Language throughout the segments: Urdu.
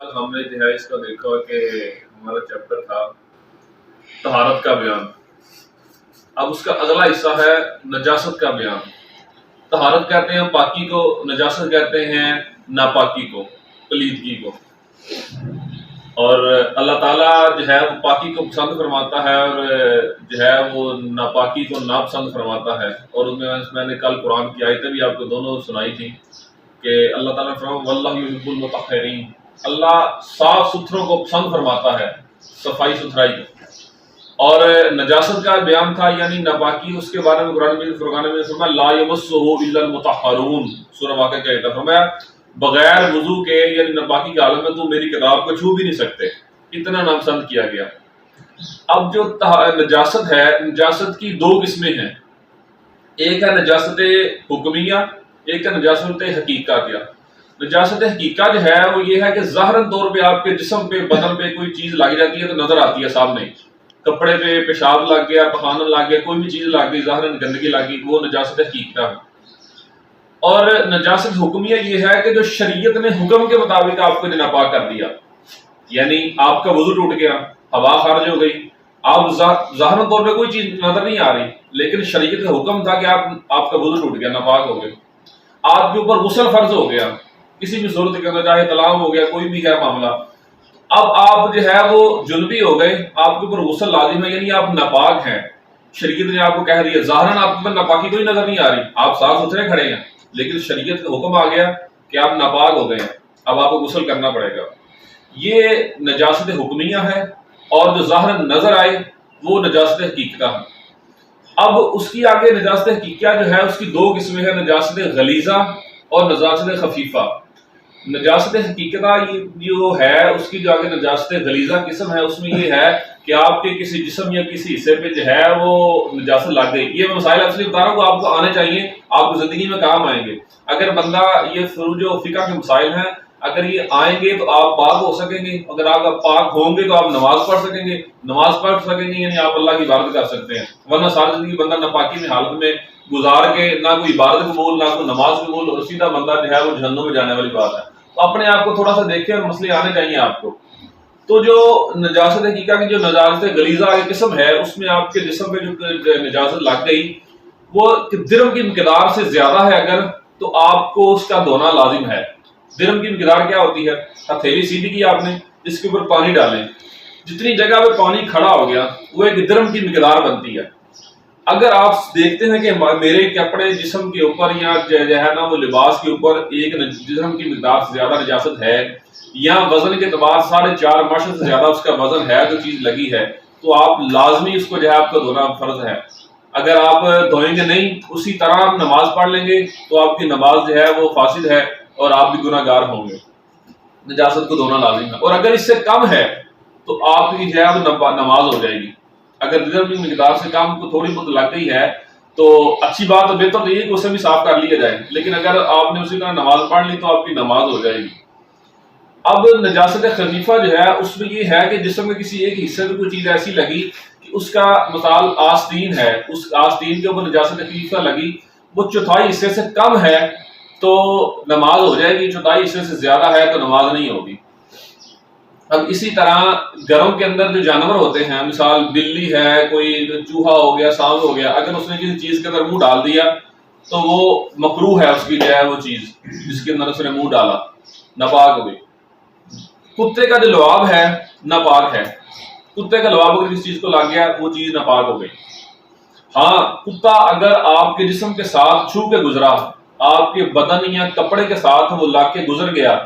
ہم نے جو ہے اس کا دیکھا کہ ہمارا چیپٹر تھا طہارت کا بیان. اب اس کا اگلا حصہ ہے نجاست کا بیان. طہارت کہتے ہیں پاکی کو، نجاست کہتے ہیں ناپاکی کو، پلیدگی کو. اور اللہ تعالیٰ جو ہے وہ پاکی کو پسند فرماتا ہے اور جو ہے وہ ناپاکی کو ناپسند فرماتا ہے. اور میں نے کل قرآن کی آیتیں بھی آپ کو دونوں سنائی تھی کہ اللہ تعالیٰ نے فرمایا واللہ یحب المطہرین، اللہ صاف ستھروں کو پسند فرماتا ہے، صفائی ستھرائی کو. اور نجاست کا بیان تھا یعنی ناپاکی، اس کے بارے میں قرآن مجید فرقان میں فرمایا لا یمسہ الا المطہرون. سورہ واقعہ کا آیت فرمایا بغیر وضو کے یعنی ناپاکی کے حالت میں تو میری کتاب کو چھو بھی نہیں سکتے، اتنا ناپسند کیا گیا. اب جو نجاست ہے، نجاست کی دو قسمیں ہیں، ایک ہے نجاست حکمیہ، ایک ہے نجاست حقیقہ. نجاست حقیقہ جو ہے وہ یہ ہے کہ ظاہراً طور پہ آپ کے جسم پہ، بدن پہ کوئی چیز لگ جاتی ہے تو نظر آتی ہے سامنے، کپڑے پہ پیشاب لگ گیا، پخانہ لگ گیا، کوئی بھی چیز لگ گئی، ظاہراً گندگی لگ گئی، وہ نجاست حقیقہ ہے. اور نجاست حکمیہ یہ ہے کہ جو شریعت نے حکم کے مطابق آپ کو ناپاک کر دیا، یعنی آپ کا وضو ٹوٹ گیا، ہوا خارج ہو گئی، آپ ظاہراً طور پہ کوئی چیز نظر نہیں آ رہی، لیکن شریعت کا حکم تھا کہ آپ کا وضو ٹوٹ گیا، ناپاک ہو گئے. آپ کے اوپر غسل فرض ہو گیا کسی بھی صورت کے اندر، چاہے طلاق ہو گیا، کوئی بھی ہے معاملہ. اب آپ جو ہے وہ جنبی ہو گئے، آپ کے اوپر غسل لازم ہے، یعنی آپ ناپاک ہیں. شریعت نے آپ کو کہہ دیا، ظاہراً آپ کے اوپر ناپاکی کوئی نظر نہیں آ رہی، آپ صاف ستھرے کھڑے ہیں، لیکن شریعت کا حکم آ گیا کہ آپ ناپاک ہو گئے ہیں، اب آپ کو غسل کرنا پڑے گا. یہ نجاست حکمیہ ہے. اور جو ظاہراً نظر آئے وہ نجاست حقیقہ ہے. اب اس کی آگے نجاست حقیقہ جو ہے اس کی دو قسمیں ہیں، نجاست غلیظہ اور نجاست خفیفہ. نجاست حقیقہ جو ہے اس کی جو آگے نجاست غلیظہ قسم ہے، اس میں یہ ہے کہ آپ کے کسی جسم یا کسی حصے پہ جو ہے وہ نجاست لگ گئی. یہ مسائل اصلی بتا رہا ہوں آپ کو آنے چاہیے، آپ کو زندگی میں کام آئیں گے. اگر بندہ یہ فروج و فقہ کے مسائل ہیں، اگر یہ آئیں گے تو آپ پاک ہو سکیں گے. اگر آپ پاک ہوں گے تو آپ نماز پڑھ سکیں گے، نماز پڑھ سکیں گے یعنی آپ اللہ کی عبادت کر سکتے ہیں. ورنہ ساری زندگی بندہ ناپاکی میں حالت میں گزار کے نہ کوئی عبادت قبول نہ کوئی نماز قبول، اور سیدھا بندہ جو ہے وہ جہنم میں جانے والی بات ہے. تو اپنے آپ کو تھوڑا سا دیکھیں اور مسئلے آنے چاہیے آپ کو. تو جو نجاست حقیقہ کی جو نجاست غلیظہ کی قسم ہے، اس میں آپ کے جسم پہ جو نجاست لگ گئی وہ درم کی مقدار سے زیادہ ہے اگر، تو آپ کو اس کا دھونا لازم ہے. درم کی مقدار کیا ہوتی ہے؟ ہتھیلی سیدھی کی آپ نے، اس کے اوپر پانی ڈالیں، جتنی جگہ پہ پانی کھڑا ہو گیا وہ ایک درم کی مقدار بنتی ہے. اگر آپ دیکھتے ہیں کہ میرے کپڑے جسم کے اوپر یا جو ہے نا وہ لباس کے اوپر ایک درم کی مقدار سے زیادہ نجاست ہے، یا وزن کے اعتبار 4.5 مشط سے زیادہ اس کا وزن ہے، جو چیز لگی ہے، تو آپ لازمی اس کو جو ہے آپ کا دھونا فرض ہے. اگر آپ دھوئیں گے نہیں، اسی طرح آپ نماز پڑھ لیں گے تو آپ کی نماز جو ہے وہ فاسد ہے اور آپ بھی گناہ گار ہوں گے. نجاست کو دھونا لازم ہے. اور اگر اس سے کم ہے تو آپ کی جو ہے نماز ہو جائے گی. اگر درم کی مقدار سے کم کو تھوڑی بہت لگ گئی ہے تو اچھی بات ہے، بہتر تو یہ کہ اسے بھی صاف کر لیا جائے، لیکن اگر آپ نے اسی طرح نماز پڑھ لی تو آپ کی نماز ہو جائے گی. اب نجاست خفیفہ جو ہے اس میں یہ ہے کہ جسم میں کسی ایک حصے میں کوئی چیز ایسی لگی کہ اس کا مثال آستین ہے، اس آستین کے اوپر نجاست خفیفہ لگی، وہ چوتھائی حصے سے کم ہے تو نماز ہو جائے گی، چوتھائی حصے سے زیادہ ہے تو نماز نہیں ہوگی. اب اسی طرح گھروں کے اندر جو جانور ہوتے ہیں، مثال بلی ہے، کوئی چوہا ہو گیا، سانپ ہو گیا، اگر اس نے کسی چیز کے اندر منہ ڈال دیا تو وہ مکروہ ہے، اس کی جو ہے وہ چیز جس کے اندر اس نے منہ ڈالا ناپاک ہو گئی. کتے کا جو لعاب ہے ناپاک ہے، کتے کا لعاب اگر کسی چیز کو لگ گیا وہ چیز ناپاک ہو گئی. ہاں کتا اگر آپ کے جسم کے ساتھ چھو کے گزرا، آپ کے بدن یا کپڑے کے ساتھ وہ لگ کے گزر گیا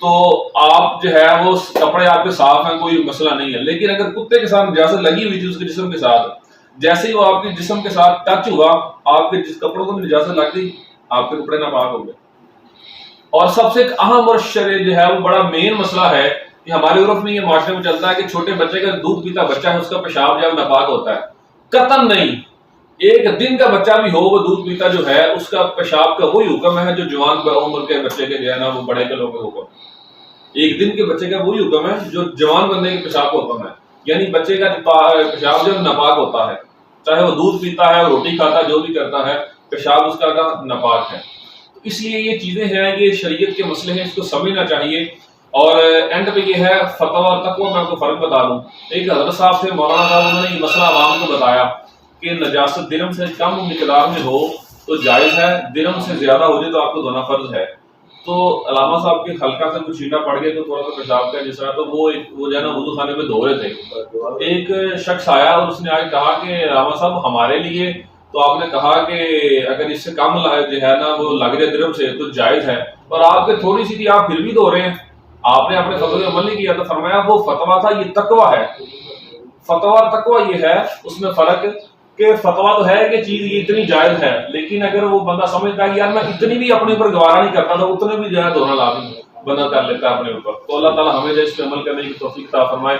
تو آپ جو ہے وہ کپڑے آپ کے صاف ہیں، کوئی مسئلہ نہیں ہے. لیکن اگر کتے کے ساتھ نجاست لگی ہوئی تھی اس کے جسم کے ساتھ، جیسے ہی وہ آپ کے جسم کے ساتھ ٹچ ہوا، آپ کے جس کپڑوں کو بھی نجاست لگ گئی، آپ کے کپڑے ناپاک ہو گئے. اور سب سے ایک اہم اور جو ہے وہ بڑا مین مسئلہ ہے کہ ہمارے عرف میں یہ معاشرے میں چلتا ہے کہ چھوٹے بچے کا دودھ پیتا بچہ ہے، اس کا پیشاب جو ہے ناپاک ہوتا ہے. قطعاً نہیں. ایک دن کا بچہ بھی ہو وہ دودھ پیتا جو ہے، اس کا پیشاب کا وہی حکم ہے جو جوان عمر کے بچے کے جو ہے نا وہ بڑے کے لوگوں کا حکم. ایک دن کے بچے کا وہی حکم ہے جو جوان بندے کے پیشاب کا حکم ہے. یعنی بچے کا پیشاب جو ناپاک ہوتا ہے، چاہے وہ دودھ پیتا ہے، روٹی کھاتا ہے، جو بھی کرتا ہے، پیشاب اس کا ناپاک ہے. اس لیے یہ چیزیں ہیں، یہ شریعت کے مسئلے ہیں، اس کو سمجھنا چاہیے اور اینڈ پہ یہ ہے فتویٰ اور تقویٰ میں آپ کو فرق بتا دوں. ایک حضرت صاحب تھے مولانا صاحب، انہوں نے یہ مسئلہ عوام کو بتایا کہ نجاست درہم سے کم مقدار میں ہو تو جائز ہے، درہم سے زیادہ ہو جائے تو آپ کو دھونا فرض ہے. تو علامہ صاحب کے حلقہ سے کچھ چھینٹا پڑ گیا تو تھوڑا سا پیشاب کا جس طرح، تو وہ جو ہے نا وضو خانے میں دھو رہے تھے. ایک شخص آیا اور اس نے آج کہا کہ علامہ صاحب ہمارے لیے تو آپ نے کہا کہ اگر اس سے کم جو ہے نا وہ لگ جائے درہم سے تو جائز ہے، اور آپ کے تھوڑی سی تھی آپ پھر بھی دھو رہے ہیں، آپ نے اپنے فتوے عمل نہیں کیا. تو فرمایا وہ فتویٰ تھا، یہ تقویٰ ہے. فتویٰ اور تقویٰ یہ ہے اس میں فرق کہ فتویٰ تو ہے کہ چیز یہ اتنی جائز ہے، لیکن اگر وہ بندہ سمجھتا ہے کہ یار میں اتنی بھی اپنے اوپر گوارا نہیں کرتا تو اتنے بھی جو ہے دھونا لازم بندہ کر لیتا ہے اپنے اوپر. تو اللہ تعالیٰ ہمیں اس پہ عمل کرنے کی توفیق عطا فرمائے.